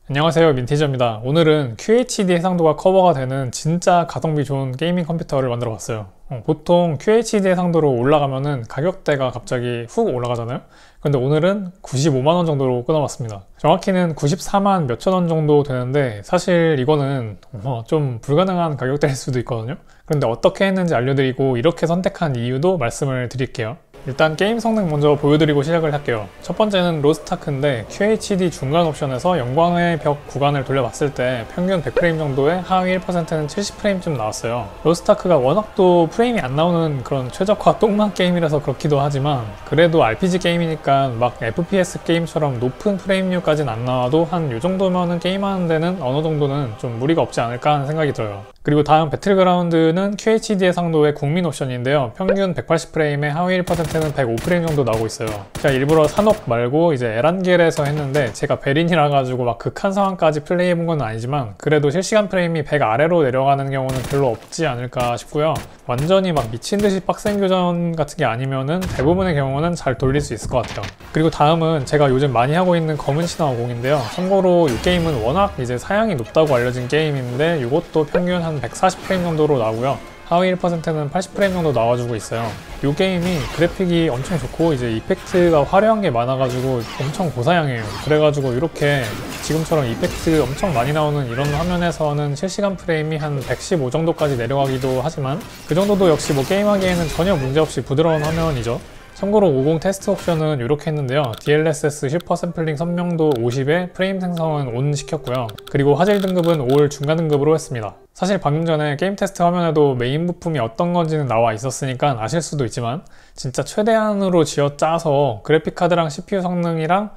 안녕하세요, 민티저입니다. 오늘은 QHD 해상도가 커버가 되는 진짜 가성비 좋은 게이밍 컴퓨터를 만들어 봤어요. 보통 QHD 해상도로 올라가면은 가격대가 갑자기 훅 올라가잖아요. 근데 오늘은 95만원 정도로 끊어봤습니다. 정확히는 94만 몇천 원 정도 되는데 사실 이거는 좀 불가능한 가격대일 수도 있거든요. 그런데 어떻게 했는지 알려드리고 이렇게 선택한 이유도 말씀을 드릴게요. 일단 게임 성능 먼저 보여드리고 시작을 할게요. 첫 번째는 로스트아크인데 QHD 중간 옵션에서 영광의 벽 구간을 돌려봤을 때 평균 100프레임 정도에 하위 1%는 70프레임쯤 나왔어요. 로스트아크가 워낙 또 프레임이 안 나오는 그런 최적화 똥만 게임이라서 그렇기도 하지만 그래도 RPG 게임이니까 막 FPS 게임처럼 높은 프레임류까지는 안 나와도 한 요 정도면은 게임하는 데는 어느 정도는 좀 무리가 없지 않을까 하는 생각이 들어요. 그리고 다음 배틀그라운드는 QHD 해상도의 국민 옵션인데요. 평균 180프레임에 하위 1%는 105프레임 정도 나오고 있어요. 제가 일부러 산옥 말고 이제 에란겔에서 했는데 제가 베린이라 가지고 막 극한 상황까지 플레이해본 건 아니지만 그래도 실시간 프레임이 100 아래로 내려가는 경우는 별로 없지 않을까 싶고요. 완전히 막 미친듯이 빡센 교전 같은 게 아니면은 대부분의 경우는 잘 돌릴 수 있을 것 같아요. 그리고 다음은 제가 요즘 많이 하고 있는 검은 신화 50인데요. 참고로 이 게임은 워낙 이제 사양이 높다고 알려진 게임인데 이것도 평균 한 140프레임 정도로 나오고요. 하위 1%는 80프레임 정도 나와주고 있어요. 이 게임이 그래픽이 엄청 좋고 이제 이펙트가 화려한 게 많아가지고 엄청 고사양해요. 그래가지고 이렇게 지금처럼 이펙트 엄청 많이 나오는 이런 화면에서는 실시간 프레임이 한 115 정도까지 내려가기도 하지만 그 정도도 역시 뭐 게임하기에는 전혀 문제없이 부드러운 화면이죠. 참고로 50 테스트 옵션은 이렇게 했는데요. DLSS 슈퍼 샘플링 선명도 50에 프레임 생성은 ON 시켰고요. 그리고 화질 등급은 5월 중간 등급으로 했습니다. 사실 방금 전에 게임 테스트 화면에도 메인 부품이 어떤 건지는 나와 있었으니까 아실 수도 있지만 진짜 최대한으로 쥐어짜서 그래픽카드랑 CPU 성능이랑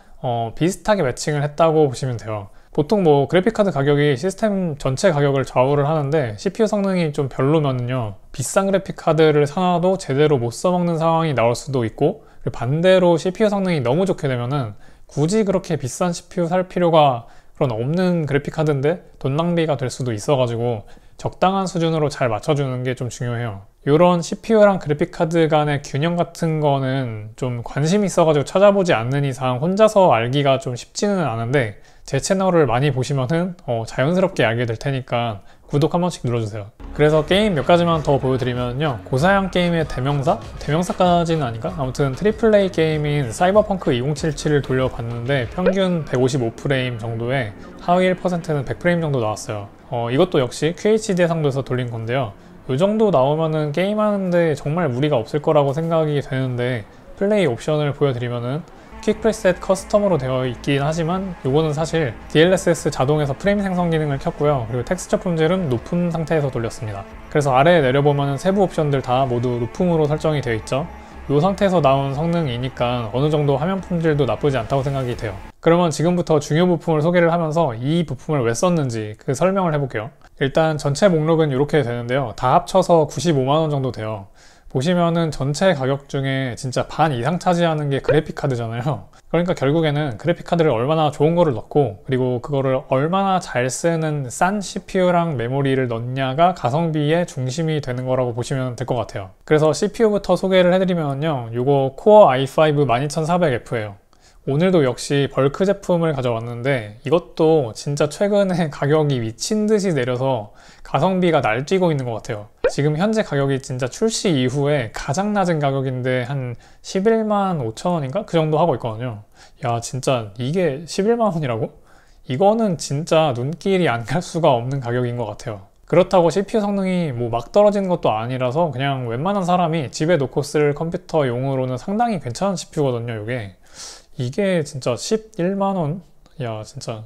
비슷하게 매칭을 했다고 보시면 돼요. 보통 뭐 그래픽카드 가격이 시스템 전체 가격을 좌우를 하는데 CPU 성능이 좀 별로면요 비싼 그래픽카드를 사놔도 제대로 못 써먹는 상황이 나올 수도 있고 반대로 CPU 성능이 너무 좋게 되면은 굳이 그렇게 비싼 CPU 살 필요가 그런 없는 그래픽카드인데 돈 낭비가 될 수도 있어가지고 적당한 수준으로 잘 맞춰주는 게 좀 중요해요. 이런 CPU랑 그래픽카드 간의 균형 같은 거는 좀 관심이 있어가지고 찾아보지 않는 이상 혼자서 알기가 좀 쉽지는 않은데 제 채널을 많이 보시면은 자연스럽게 알게 될 테니까 구독 한 번씩 눌러주세요. 그래서 게임 몇 가지만 더 보여드리면요. 고사양 게임의 대명사? 대명사까지는 아닌가? 아무튼 트리플 A 게임인 사이버펑크 2077을 돌려봤는데 평균 155프레임 정도에 하위 1%는 100프레임 정도 나왔어요. 이것도 역시 QHD 해상도에서 돌린 건데요. 이 정도 나오면은 게임하는데 정말 무리가 없을 거라고 생각이 되는데 플레이 옵션을 보여드리면은 퀵 프리셋 커스텀으로 되어 있긴 하지만 이거는 사실 DLSS 자동에서 프레임 생성 기능을 켰고요. 그리고 텍스처 품질은 높은 상태에서 돌렸습니다. 그래서 아래에 내려보면 세부 옵션들 다 모두 높음으로 설정이 되어 있죠. 이 상태에서 나온 성능이니까 어느 정도 화면 품질도 나쁘지 않다고 생각이 돼요. 그러면 지금부터 중요 부품을 소개를 하면서 이 부품을 왜 썼는지 그 설명을 해볼게요. 일단 전체 목록은 이렇게 되는데요. 다 합쳐서 95만원 정도 돼요. 보시면은 전체 가격 중에 진짜 반 이상 차지하는 게 그래픽카드잖아요. 그러니까 결국에는 그래픽카드를 얼마나 좋은 거를 넣고 그리고 그거를 얼마나 잘 쓰는 싼 CPU랑 메모리를 넣냐가 가성비의 중심이 되는 거라고 보시면 될 것 같아요. 그래서 CPU부터 소개를 해드리면요. 이거 코어 i5 12400F예요. 오늘도 역시 벌크 제품을 가져왔는데 이것도 진짜 최근에 가격이 미친듯이 내려서 가성비가 날뛰고 있는 것 같아요. 지금 현재 가격이 진짜 출시 이후에 가장 낮은 가격인데 한 11만 5천 원인가? 그 정도 하고 있거든요. 야 진짜 이게 11만 원이라고? 이거는 진짜 눈길이 안 갈 수가 없는 가격인 것 같아요. 그렇다고 CPU 성능이 뭐 막 떨어지는 것도 아니라서 그냥 웬만한 사람이 집에 놓고 쓸 컴퓨터용으로는 상당히 괜찮은 CPU거든요. 이게 진짜 11만원? 야 진짜.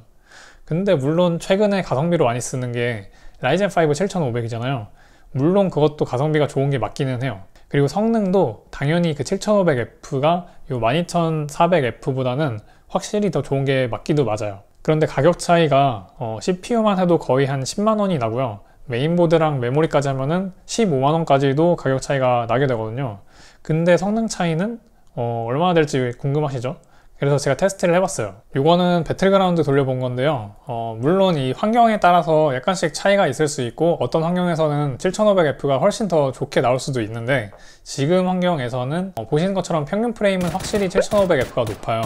근데 물론 최근에 가성비로 많이 쓰는 게 라이젠 5 7500이잖아요. 물론 그것도 가성비가 좋은 게 맞기는 해요. 그리고 성능도 당연히 그 7500F가 이 12400F보다는 확실히 더 좋은 게 맞기도 맞아요. 그런데 가격 차이가 CPU만 해도 거의 한 10만원이 나고요. 메인보드랑 메모리까지 하면은 15만원까지도 가격 차이가 나게 되거든요. 근데 성능 차이는 얼마나 될지 궁금하시죠? 그래서 제가 테스트를 해봤어요. 이거는 배틀그라운드 돌려본 건데요. 물론 이 환경에 따라서 약간씩 차이가 있을 수 있고 어떤 환경에서는 7500F가 훨씬 더 좋게 나올 수도 있는데 지금 환경에서는 보시는 것처럼 평균 프레임은 확실히 7500F가 높아요.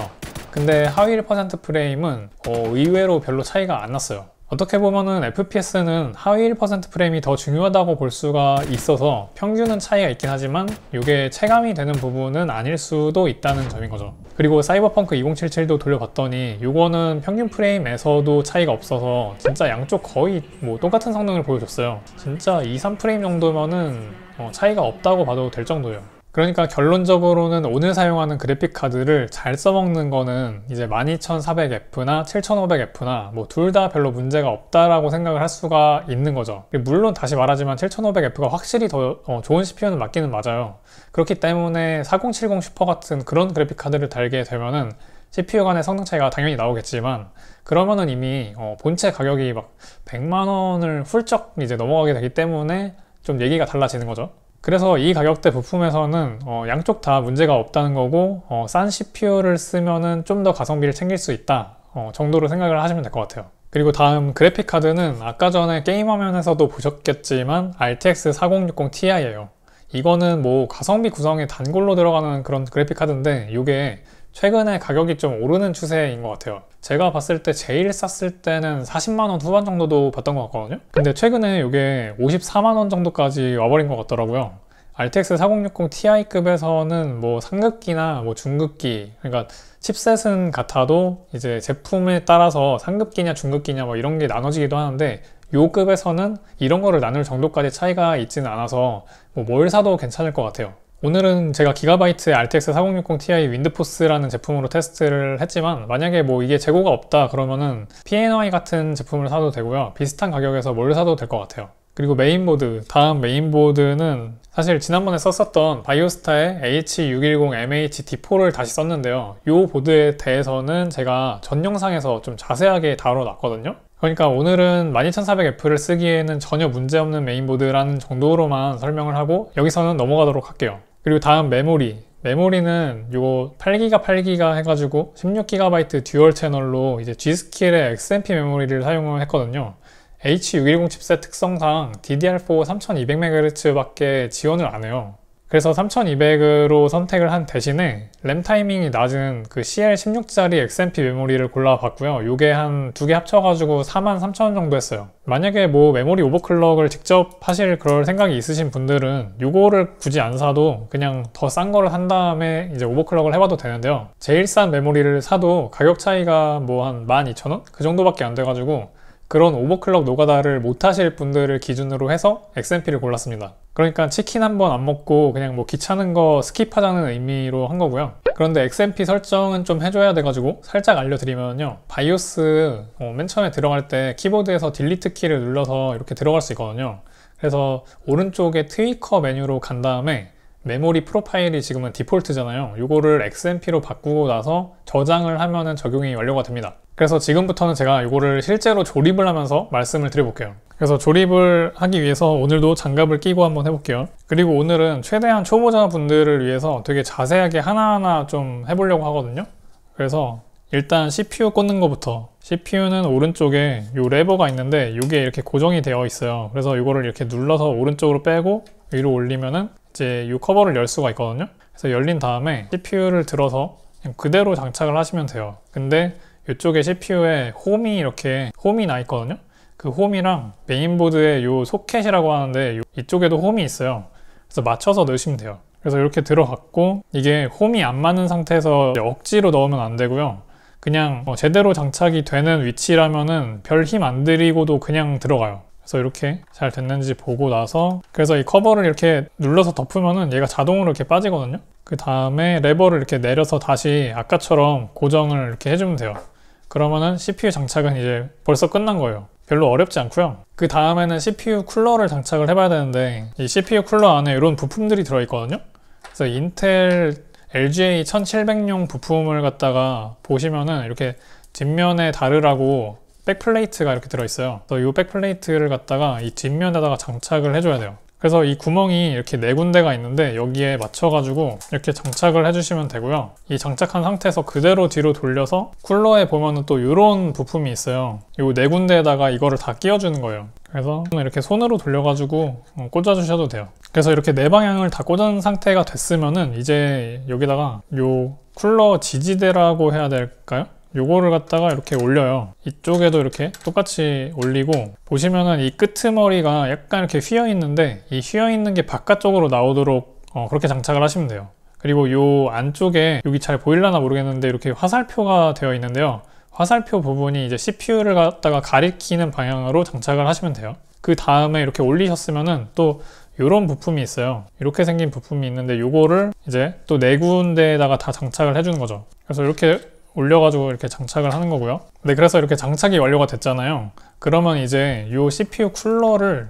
근데 하위 1% 프레임은 의외로 별로 차이가 안 났어요. 어떻게 보면은 FPS는 하위 1% 프레임이 더 중요하다고 볼 수가 있어서 평균은 차이가 있긴 하지만 이게 체감이 되는 부분은 아닐 수도 있다는 점인 거죠. 그리고 사이버펑크 2077도 돌려봤더니 이거는 평균 프레임에서도 차이가 없어서 진짜 양쪽 거의 뭐 똑같은 성능을 보여줬어요. 진짜 2, 3프레임 정도면은 차이가 없다고 봐도 될 정도예요. 그러니까 결론적으로는 오늘 사용하는 그래픽카드를 잘 써먹는 거는 이제 12400F나 7500F나 뭐 둘 다 별로 문제가 없다라고 생각을 할 수가 있는 거죠. 물론 다시 말하지만 7500F가 확실히 더 좋은 CPU는 맞기는 맞아요. 그렇기 때문에 4070 슈퍼 같은 그런 그래픽카드를 달게 되면은 CPU 간의 성능 차이가 당연히 나오겠지만 그러면은 이미 본체 가격이 막 100만 원을 훌쩍 이제 넘어가게 되기 때문에 좀 얘기가 달라지는 거죠. 그래서 이 가격대 부품에서는 양쪽 다 문제가 없다는 거고 싼 CPU를 쓰면은 좀 더 가성비를 챙길 수 있다 정도로 생각을 하시면 될 것 같아요. 그리고 다음 그래픽카드는 아까 전에 게임 화면에서도 보셨겠지만 RTX 4060 Ti예요. 이거는 뭐 가성비 구성에 단골로 들어가는 그런 그래픽카드인데 이게 최근에 가격이 좀 오르는 추세인 것 같아요. 제가 봤을 때 제일 쌌을 때는 40만원 후반 정도도 봤던 것 같거든요. 근데 최근에 이게 54만원 정도까지 와버린 것 같더라고요. RTX 4060 Ti급에서는 뭐 상급기나 뭐 중급기, 그러니까 칩셋은 같아도 이제 제품에 따라서 상급기냐 중급기냐 뭐 이런 게 나눠지기도 하는데 요 급에서는 이런 거를 나눌 정도까지 차이가 있지는 않아서 뭐 뭘 사도 괜찮을 것 같아요. 오늘은 제가 기가바이트의 RTX 4060 Ti 윈드포스라는 제품으로 테스트를 했지만 만약에 뭐 이게 재고가 없다 그러면은 PNY 같은 제품을 사도 되고요. 비슷한 가격에서 뭘 사도 될 것 같아요. 그리고 메인보드, 다음 메인보드는 사실 지난번에 썼었던 바이오스타의 H610MH-D4를 다시 썼는데요. 이 보드에 대해서는 제가 전 영상에서 좀 자세하게 다뤄놨거든요. 그러니까 오늘은 12400F를 쓰기에는 전혀 문제없는 메인보드라는 정도로만 설명을 하고 여기서는 넘어가도록 할게요. 그리고 다음 메모리는 이거 8기가 8기가 해가지고 16GB 듀얼 채널로 이제 Gskill의 XMP 메모리를 사용을 했거든요. H610 칩셋 특성상 DDR4 3200MHz 밖에 지원을 안 해요. 그래서 3200으로 선택을 한 대신에 램 타이밍이 낮은 그 CL16짜리 XMP 메모리를 골라봤고요. 요게 한 두 개 합쳐가지고 43,000원 정도 했어요. 만약에 뭐 메모리 오버클럭을 직접 하실 그럴 생각이 있으신 분들은 요거를 굳이 안 사도 그냥 더 싼 거를 산 다음에 이제 오버클럭을 해봐도 되는데요. 제일 싼 메모리를 사도 가격 차이가 뭐 한 12,000원? 그 정도밖에 안 돼가지고 그런 오버클럭 노가다를 못 하실 분들을 기준으로 해서 XMP를 골랐습니다. 그러니까 치킨 한 번 안 먹고 그냥 뭐 귀찮은 거 스킵하자는 의미로 한 거고요. 그런데 XMP 설정은 좀 해줘야 돼가지고 살짝 알려드리면요. 바이오스 맨 처음에 들어갈 때 키보드에서 딜리트 키를 눌러서 이렇게 들어갈 수 있거든요. 그래서 오른쪽에 트위커 메뉴로 간 다음에 메모리 프로파일이 지금은 디폴트잖아요. 이거를 XMP로 바꾸고 나서 저장을 하면은 적용이 완료가 됩니다. 그래서 지금부터는 제가 이거를 실제로 조립을 하면서 말씀을 드려볼게요. 그래서 조립을 하기 위해서 오늘도 장갑을 끼고 한번 해볼게요. 그리고 오늘은 최대한 초보자 분들을 위해서 되게 자세하게 하나하나 좀 해보려고 하거든요. 그래서 일단 CPU 꽂는 것부터, CPU는 오른쪽에 이 레버가 있는데 이게 이렇게 고정이 되어 있어요. 그래서 이거를 이렇게 눌러서 오른쪽으로 빼고 위로 올리면은 이제 이 커버를 열 수가 있거든요. 그래서 열린 다음에 CPU를 들어서 그냥 그대로 장착을 하시면 돼요. 근데 이쪽에 CPU에 홈이 나 있거든요. 그 홈이랑 메인보드에 요 소켓이라고 하는데 이쪽에도 홈이 있어요. 그래서 맞춰서 넣으시면 돼요. 그래서 이렇게 들어갔고 이게 홈이 안 맞는 상태에서 억지로 넣으면 안 되고요. 그냥 제대로 장착이 되는 위치라면은 별 힘 안 들이고도 그냥 들어가요. 그래서 이렇게 잘 됐는지 보고 나서 그래서 이 커버를 이렇게 눌러서 덮으면은 얘가 자동으로 이렇게 빠지거든요. 그 다음에 레버를 이렇게 내려서 다시 아까처럼 고정을 이렇게 해주면 돼요. 그러면은 CPU 장착은 이제 벌써 끝난 거예요. 별로 어렵지 않고요. 그 다음에는 CPU 쿨러를 장착을 해봐야 되는데 이 CPU 쿨러 안에 이런 부품들이 들어있거든요. 그래서 인텔 LGA 1700용 부품을 갖다가 보시면은 이렇게 뒷면에 다르라고 백플레이트가 이렇게 들어있어요. 그래서 이 백플레이트를 갖다가 이 뒷면에다가 장착을 해줘야 돼요. 그래서 이 구멍이 이렇게 4군데가 있는데 여기에 맞춰가지고 이렇게 장착을 해주시면 되고요. 이 장착한 상태에서 그대로 뒤로 돌려서 쿨러에 보면은 또 이런 부품이 있어요. 이 4군데에다가 이거를 다 끼워주는 거예요. 그래서 이렇게 손으로 돌려가지고 꽂아주셔도 돼요. 그래서 이렇게 4방향을 다 꽂은 상태가 됐으면은 이제 여기다가 요 쿨러 지지대라고 해야 될까요? 요거를 갖다가 이렇게 올려요. 이쪽에도 이렇게 똑같이 올리고, 보시면은 이 끄트머리가 약간 이렇게 휘어 있는데 이 휘어 있는 게 바깥쪽으로 나오도록 그렇게 장착을 하시면 돼요. 그리고 요 안쪽에, 여기 잘 보일려나 모르겠는데 이렇게 화살표가 되어 있는데요. 화살표 부분이 이제 CPU를 갖다가 가리키는 방향으로 장착을 하시면 돼요. 그 다음에 이렇게 올리셨으면은 또 이런 부품이 있어요. 이렇게 생긴 부품이 있는데 요거를 이제 또 4군데에다가 다 장착을 해주는 거죠. 그래서 이렇게 올려가지고 이렇게 장착을 하는 거고요. 네, 그래서 이렇게 장착이 완료가 됐잖아요. 그러면 이제 요 CPU 쿨러를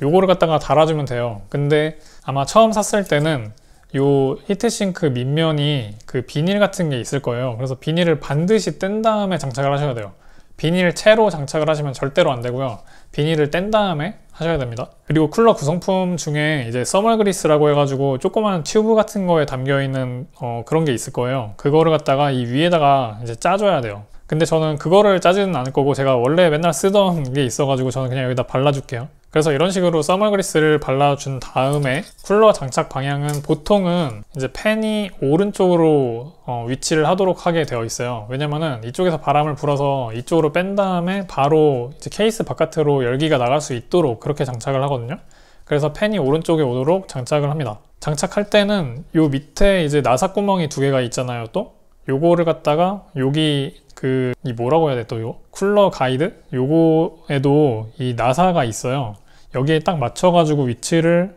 요거를 갖다가 달아주면 돼요. 근데 아마 처음 샀을 때는 요 히트싱크 밑면이 그 비닐 같은 게 있을 거예요. 그래서 비닐을 반드시 뗀 다음에 장착을 하셔야 돼요. 비닐 채로 장착을 하시면 절대로 안 되고요. 비닐을 뗀 다음에 하셔야 됩니다. 그리고 쿨러 구성품 중에 이제 서멀 그리스라고 해가지고 조그마한 튜브 같은 거에 담겨있는 그런 게 있을 거예요. 그거를 갖다가 이 위에다가 이제 짜줘야 돼요. 근데 저는 그거를 짜지는 않을 거고, 제가 원래 맨날 쓰던 게 있어가지고 저는 그냥 여기다 발라줄게요. 그래서 이런 식으로 서멀 그리스를 발라준 다음에 쿨러 장착 방향은 보통은 이제 팬이 오른쪽으로 위치를 하도록 하게 되어 있어요. 왜냐면은 이쪽에서 바람을 불어서 이쪽으로 뺀 다음에 바로 이제 케이스 바깥으로 열기가 나갈 수 있도록 그렇게 장착을 하거든요. 그래서 팬이 오른쪽에 오도록 장착을 합니다. 장착할 때는 요 밑에 이제 나사 구멍이 2개가 있잖아요. 또 요거를 갖다가 여기 이 뭐라고 해야 돼, 또 요 쿨러 가이드? 요거에도 이 나사가 있어요. 여기에 딱 맞춰가지고 위치를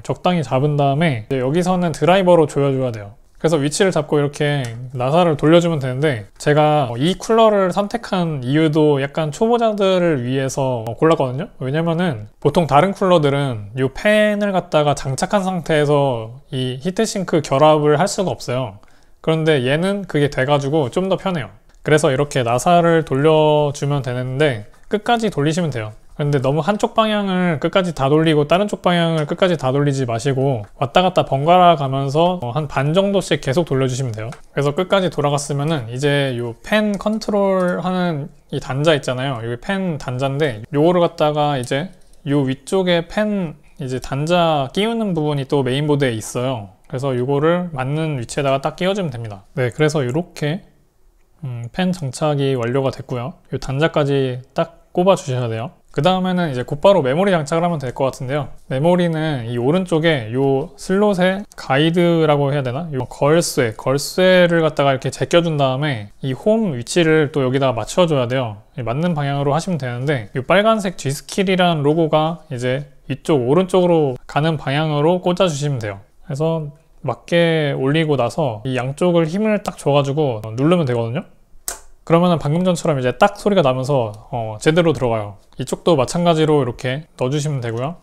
적당히 잡은 다음에 이제 여기서는 드라이버로 조여줘야 돼요. 그래서 위치를 잡고 이렇게 나사를 돌려주면 되는데, 제가 이 쿨러를 선택한 이유도 약간 초보자들을 위해서 골랐거든요. 왜냐면은 보통 다른 쿨러들은 이 팬을 갖다가 장착한 상태에서 이 히트싱크 결합을 할 수가 없어요. 그런데 얘는 그게 돼가지고 좀 더 편해요. 그래서 이렇게 나사를 돌려주면 되는데 끝까지 돌리시면 돼요. 근데 너무 한쪽 방향을 끝까지 다 돌리고 다른 쪽 방향을 끝까지 다 돌리지 마시고 왔다 갔다 번갈아 가면서 한 반 정도씩 계속 돌려주시면 돼요. 그래서 끝까지 돌아갔으면은 이제 요 팬 컨트롤 하는 이 단자 있잖아요. 이게 팬 단자인데 요거를 갖다가 이제 요 위쪽에 팬 이제 단자 끼우는 부분이 또 메인보드에 있어요. 그래서 요거를 맞는 위치에다가 딱 끼워주면 됩니다. 네, 그래서 이렇게 팬 장착이 완료가 됐고요. 이 단자까지 딱 꼽아 주셔야 돼요. 그 다음에는 이제 곧바로 메모리 장착을 하면 될 것 같은데요. 메모리는 이 오른쪽에 요 슬롯에 가이드라고 해야 되나? 요 걸쇠를 갖다가 이렇게 제껴준 다음에 이 홈 위치를 또 여기다가 맞춰줘야 돼요. 맞는 방향으로 하시면 되는데, 이 빨간색 G스킬이라는 로고가 이제 이쪽 오른쪽으로 가는 방향으로 꽂아주시면 돼요. 그래서 맞게 올리고 나서 이 양쪽을 힘을 딱 줘가지고 누르면 되거든요. 그러면은 방금 전처럼 이제 딱 소리가 나면서 제대로 들어가요. 이쪽도 마찬가지로 이렇게 넣어주시면 되고요.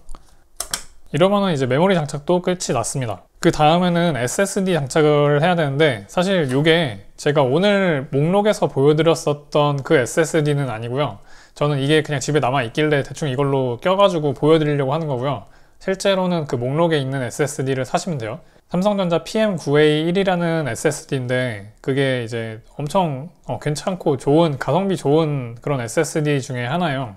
이러면은 이제 메모리 장착도 끝이 났습니다. 그 다음에는 SSD 장착을 해야 되는데, 사실 이게 제가 오늘 목록에서 보여드렸었던 그 SSD는 아니고요. 저는 이게 그냥 집에 남아 있길래 대충 이걸로 껴가지고 보여드리려고 하는 거고요. 실제로는 그 목록에 있는 SSD를 사시면 돼요. 삼성전자 PM9A1이라는 SSD인데 그게 이제 엄청 괜찮고 좋은, 가성비 좋은 그런 SSD 중에 하나예요.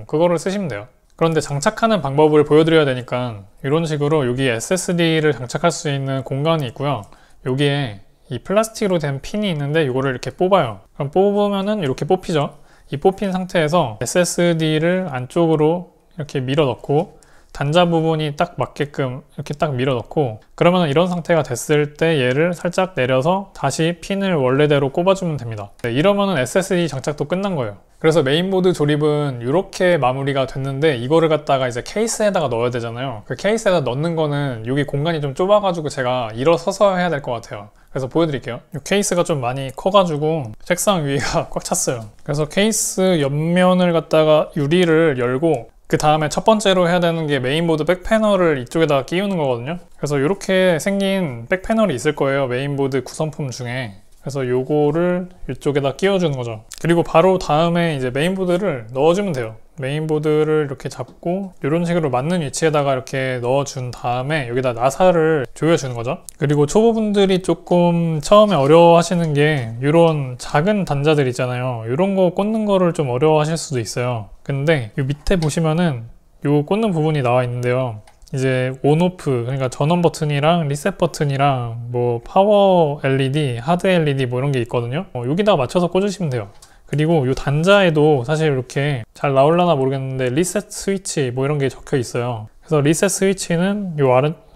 그거를 쓰시면 돼요. 그런데 장착하는 방법을 보여드려야 되니까 이런 식으로 여기 SSD를 장착할 수 있는 공간이 있고요. 여기에 이 플라스틱으로 된 핀이 있는데 이거를 이렇게 뽑아요. 그럼 뽑으면은 이렇게 뽑히죠. 이 뽑힌 상태에서 SSD를 안쪽으로 이렇게 밀어 넣고 단자 부분이 딱 맞게끔 이렇게 딱 밀어 넣고, 그러면 이런 상태가 됐을 때 얘를 살짝 내려서 다시 핀을 원래대로 꼽아주면 됩니다. 네, 이러면은 SSD 장착도 끝난 거예요. 그래서 메인보드 조립은 이렇게 마무리가 됐는데, 이거를 갖다가 이제 케이스에다가 넣어야 되잖아요. 그 케이스에다 넣는 거는 여기 공간이 좀 좁아가지고 제가 일어서서 해야 될 것 같아요. 그래서 보여드릴게요. 이 케이스가 좀 많이 커가지고 책상 위가 꽉 찼어요. 그래서 케이스 옆면을 갖다가 유리를 열고, 그 다음에 첫 번째로 해야 되는 게 메인보드 백패널을 이쪽에다가 끼우는 거거든요. 그래서 이렇게 생긴 백패널이 있을 거예요, 메인보드 구성품 중에. 그래서 요거를 이쪽에다 끼워주는 거죠. 그리고 바로 다음에 이제 메인보드를 넣어주면 돼요. 메인보드를 이렇게 잡고 이런 식으로 맞는 위치에다가 이렇게 넣어준 다음에 여기다 나사를 조여주는 거죠. 그리고 초보분들이 조금 처음에 어려워하시는 게 이런 작은 단자들 있잖아요. 이런 거 꽂는 거를 좀 어려워하실 수도 있어요. 근데 이 밑에 보시면은 요 꽂는 부분이 나와 있는데요. 이제 온오프, 그러니까 전원 버튼이랑 리셋 버튼이랑 뭐 파워 LED, 하드 LED 뭐 이런 게 있거든요. 여기다가 맞춰서 꽂으시면 돼요. 그리고 이 단자에도 사실 이렇게 잘 나올라나 모르겠는데 리셋 스위치 뭐 이런 게 적혀 있어요. 그래서 리셋 스위치는 이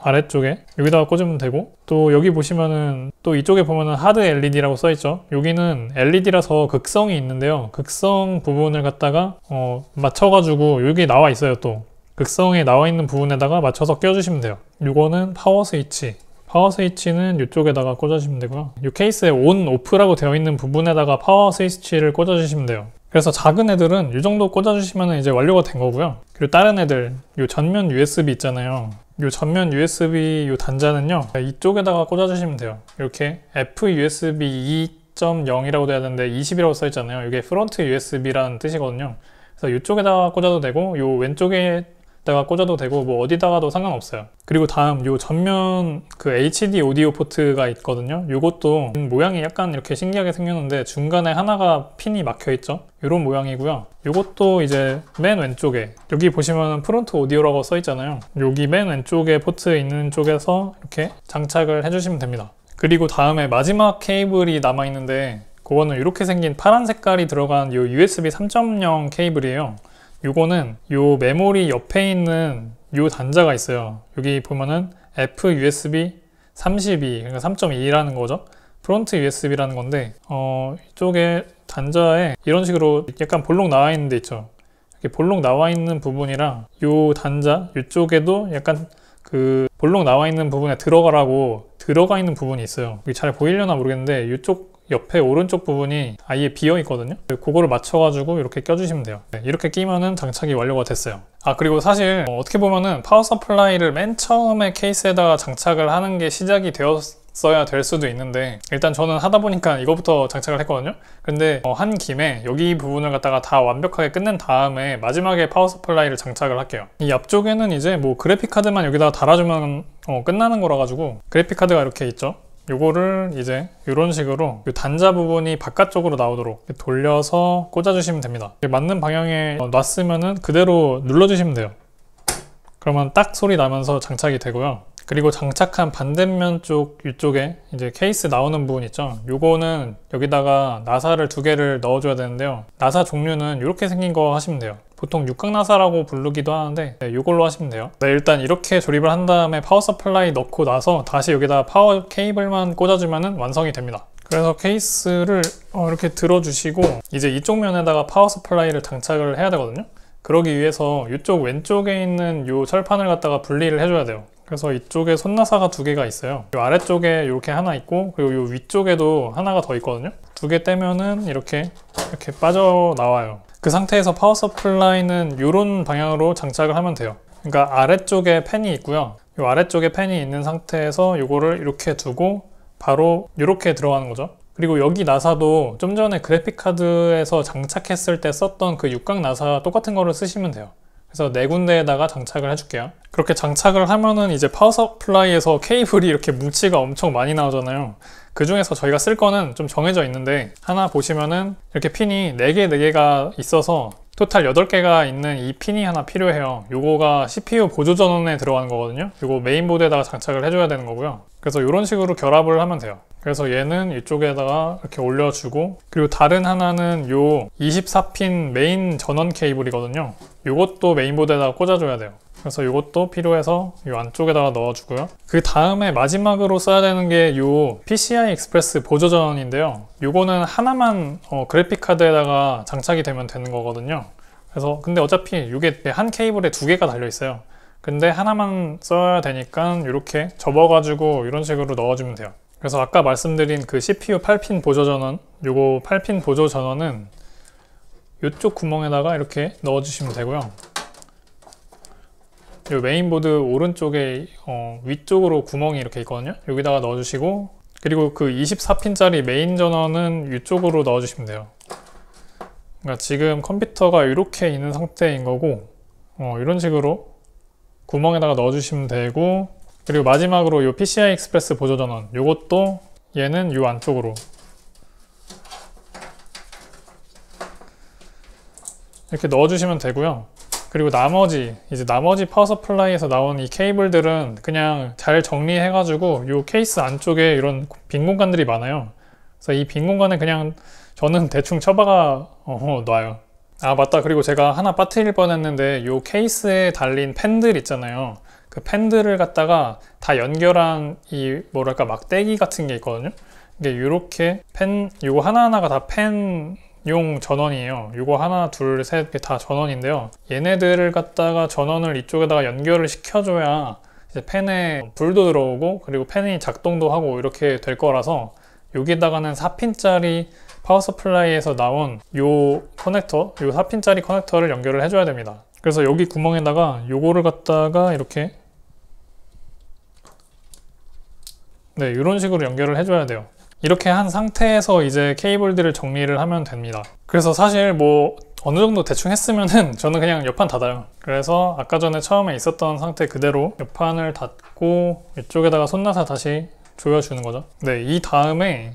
아래쪽에 여기다가 꽂으면 되고, 또 여기 보시면은 또 이쪽에 보면은 하드 LED라고 써 있죠. 여기는 LED라서 극성이 있는데요. 극성 부분을 갖다가 맞춰가지고 여기 나와 있어요. 또 극성에 나와 있는 부분에다가 맞춰서 껴주시면 돼요. 이거는 파워 스위치. 파워 스위치는 이쪽에다가 꽂아주시면 되고요. 이 케이스에 온, 오프라고 되어 있는 부분에다가 파워 스위치를 꽂아주시면 돼요. 그래서 작은 애들은 이 정도 꽂아주시면 이제 완료가 된 거고요. 그리고 다른 애들, 이 전면 USB 있잖아요. 이 전면 USB 이 단자는요, 이쪽에다가 꽂아주시면 돼요. 이렇게 FUSB 2.0이라고 돼야 되는데 20이라고 써 있잖아요. 이게 프론트 USB라는 뜻이거든요. 그래서 이쪽에다가 꽂아도 되고, 이 왼쪽에 다가 꽂아도 되고 뭐 어디다가도 상관없어요. 그리고 다음 요 전면 그 HD 오디오 포트가 있거든요. 요것도 모양이 약간 이렇게 신기하게 생겼는데 중간에 하나가 핀이 막혀 있죠. 이런 모양이고요. 요것도 이제 맨 왼쪽에 여기 보시면 프론트 오디오라고 써 있잖아요. 여기 맨 왼쪽에 포트 있는 쪽에서 이렇게 장착을 해주시면 됩니다. 그리고 다음에 마지막 케이블이 남아 있는데 그거는 이렇게 생긴 파란 색깔이 들어간 요 USB 3.0 케이블이에요. 요거는 요 메모리 옆에 있는 요 단자가 있어요. 여기 보면은 FUSB 32, 그러니까 3.2라는 거죠. 프론트 USB라는 건데 이쪽에 단자에 이런 식으로 약간 볼록 나와 있는 데 있죠. 이렇게 볼록 나와 있는 부분이랑 요 단자 이쪽에도 약간 그 볼록 나와 있는 부분에 들어가 있는 부분이 있어요. 이게 잘 보이려나 모르겠는데 이쪽 옆에 오른쪽 부분이 아예 비어 있거든요. 그거를 맞춰가지고 이렇게 껴주시면 돼요. 이렇게 끼면은 장착이 완료가 됐어요. 그리고 사실 어떻게 보면은 파워 서플라이를 맨 처음에 케이스에다가 장착을 하는 게 시작이 되었어야 될 수도 있는데, 일단 저는 하다 보니까 이거부터 장착을 했거든요. 근데 한 김에 여기 부분을 갖다가 다 완벽하게 끝낸 다음에 마지막에 파워 서플라이를 장착을 할게요. 이 앞쪽에는 이제 뭐 그래픽 카드만 여기다가 달아주면 끝나는 거라 가지고, 그래픽 카드가 이렇게 있죠. 요거를 이제 이런 식으로 이 단자 부분이 바깥쪽으로 나오도록 돌려서 꽂아주시면 됩니다. 맞는 방향에 놨으면은 그대로 눌러주시면 돼요. 그러면 딱 소리 나면서 장착이 되고요. 그리고 장착한 반대면 쪽 이쪽에 이제 케이스 나오는 부분 있죠. 요거는 여기다가 나사를 2개를 넣어줘야 되는데요. 나사 종류는 이렇게 생긴 거 하시면 돼요. 보통 육각 나사라고 부르기도 하는데 이걸로 하시면 돼요. 일단 이렇게 조립을 한 다음에 파워 서플라이 넣고 나서 다시 여기다 파워 케이블만 꽂아주면 완성이 됩니다. 그래서 케이스를 이렇게 들어주시고 이제 이쪽 면에다가 파워 서플라이를 장착을 해야 되거든요. 그러기 위해서 이쪽 왼쪽에 있는 이 철판을 갖다가 분리를 해줘야 돼요. 그래서 이쪽에 손나사가 2개가 있어요. 이 아래쪽에 이렇게 하나 있고, 그리고 이 위쪽에도 하나가 더 있거든요. 2개 떼면은 이렇게 빠져나와요. 그 상태에서 파워 서플라이는 이런 방향으로 장착을 하면 돼요. 그러니까 아래쪽에 팬이 있고요. 이 아래쪽에 팬이 있는 상태에서 이거를 이렇게 두고 바로 이렇게 들어가는 거죠. 그리고 여기 나사도 좀 전에 그래픽카드에서 장착했을 때 썼던 그 육각 나사 똑같은 거를 쓰시면 돼요. 그래서 4군데에다가 장착을 해줄게요. 그렇게 장착을 하면은 이제 파워 서플라이에서 케이블이 이렇게 뭉치가 엄청 많이 나오잖아요. 그 중에서 저희가 쓸 거는 좀 정해져 있는데, 하나 보시면은 이렇게 핀이 4개가 있어서 토탈 8개가 있는 이 핀이 하나 필요해요. 요거가 CPU 보조 전원에 들어가는 거거든요. 요거 메인보드에다가 장착을 해줘야 되는 거고요. 그래서 이런 식으로 결합을 하면 돼요. 그래서 얘는 이쪽에다가 이렇게 올려주고, 그리고 다른 하나는 요 24핀 메인 전원 케이블이거든요. 요것도 메인보드에다가 꽂아줘야 돼요. 그래서 이것도 필요해서 이 안쪽에다가 넣어주고요. 그 다음에 마지막으로 써야 되는 게 이 PCI 익스프레스 보조 전원인데요. 요거는 하나만 그래픽 카드에다가 장착이 되면 되는 거거든요. 그래서 근데 어차피 이게 한 케이블에 2개가 달려 있어요. 근데 하나만 써야 되니까 이렇게 접어가지고 이런 식으로 넣어주면 돼요. 그래서 아까 말씀드린 그 CPU 8핀 보조 전원, 요거 8핀 보조 전원은 이쪽 구멍에다가 이렇게 넣어주시면 되고요. 이 메인보드 오른쪽에 위쪽으로 구멍이 이렇게 있거든요. 여기다가 넣어주시고, 그리고 그 24핀짜리 메인 전원은 이쪽으로 넣어주시면 돼요. 그러니까 지금 컴퓨터가 이렇게 있는 상태인 거고, 이런 식으로 구멍에다가 넣어주시면 되고, 그리고 마지막으로 이 PCI 익스프레스 보조 전원, 요것도 얘는 요 안쪽으로 이렇게 넣어주시면 되고요. 그리고 나머지 파워 서플라이에서 나온 이 케이블들은 그냥 잘 정리해가지고 이 케이스 안쪽에 이런 빈 공간들이 많아요. 그래서 이 빈 공간에 그냥 저는 대충 쳐박아 놔요. 아 맞다, 그리고 제가 하나 빠뜨릴 뻔했는데 이 케이스에 달린 펜들 있잖아요. 그 펜들을 갖다가 다 연결한 이 뭐랄까 막대기 같은 게 있거든요. 이게 이렇게 펜, 요거 하나하나가 다 펜용 전원이에요. 요거 하나 둘 셋 다 전원인데요. 얘네들을 갖다가 전원을 이쪽에다가 연결을 시켜줘야 이제 펜에 불도 들어오고 그리고 펜이 작동도 하고 이렇게 될 거라서 여기다가는 4핀짜리 파워 서플라이에서 나온 요 커넥터, 요 4핀짜리 커넥터를 연결을 해줘야 됩니다. 그래서 여기 구멍에다가 요거를 갖다가 이렇게 네, 이런 식으로 연결을 해줘야 돼요. 이렇게 한 상태에서 이제 케이블들을 정리를 하면 됩니다. 그래서 사실 뭐 어느 정도 대충 했으면은 저는 그냥 옆판 닫아요. 그래서 아까 전에 처음에 있었던 상태 그대로 옆판을 닫고 이쪽에다가 손나사 다시 조여주는 거죠. 네, 이 다음에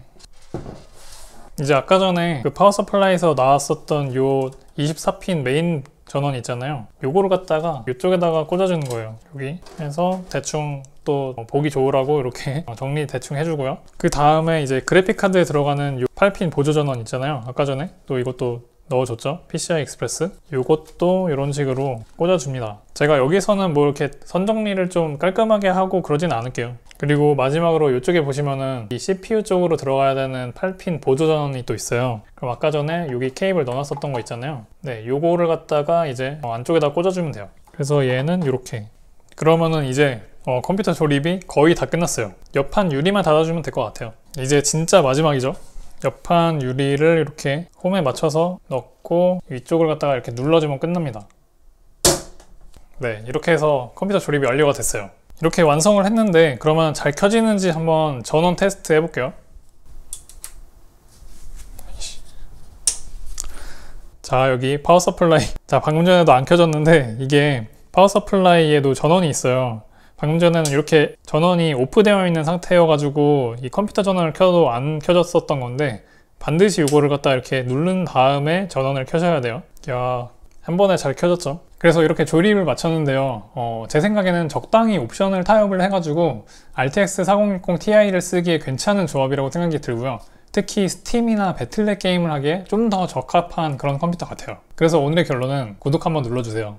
이제 아까 전에 그 파워 서플라이에서 나왔었던 요 24핀 메인 전원 있잖아요. 요거를 갖다가 이쪽에다가 꽂아주는 거예요. 여기 해서 대충 또 보기 좋으라고 이렇게 정리 대충 해주고요. 그 다음에 이제 그래픽 카드에 들어가는 요 8핀 보조 전원 있잖아요. 아까 전에 또 이것도 넣어줬죠. PCI 익스프레스. 요것도 이런 식으로 꽂아줍니다. 제가 여기서는 뭐 이렇게 선 정리를 좀 깔끔하게 하고 그러진 않을게요. 그리고 마지막으로 이쪽에 보시면은 이 CPU 쪽으로 들어가야 되는 8핀 보조 전원이 또 있어요. 그럼 아까 전에 여기 케이블 넣어놨었던 거 있잖아요. 네, 요거를 갖다가 이제 안쪽에다 꽂아주면 돼요. 그래서 얘는 이렇게. 그러면은 이제 컴퓨터 조립이 거의 다 끝났어요. 옆판 유리만 닫아주면 될 것 같아요. 이제 진짜 마지막이죠. 옆판 유리를 이렇게 홈에 맞춰서 넣고 위쪽을 갖다가 이렇게 눌러주면 끝납니다. 네, 이렇게 해서 컴퓨터 조립이 완료가 됐어요. 이렇게 완성을 했는데 그러면 잘 켜지는지 한번 전원 테스트 해볼게요. 자, 여기 파워 서플라이. 자, 방금 전에도 안 켜졌는데 이게 파워 서플라이에도 전원이 있어요. 방금 전에는 이렇게 전원이 오프되어 있는 상태여가지고 이 컴퓨터 전원을 켜도 안 켜졌었던 건데 반드시 이거를 갖다 이렇게 누른 다음에 전원을 켜셔야 돼요. 야, 한 번에 잘 켜졌죠? 그래서 이렇게 조립을 마쳤는데요. 제 생각에는 적당히 옵션을 타협을 해가지고 RTX 4060 Ti를 쓰기에 괜찮은 조합이라고 생각이 들고요. 특히 스팀이나 배틀넷 게임을 하기에 좀 더 적합한 그런 컴퓨터 같아요. 그래서 오늘의 결론은 구독 한번 눌러주세요.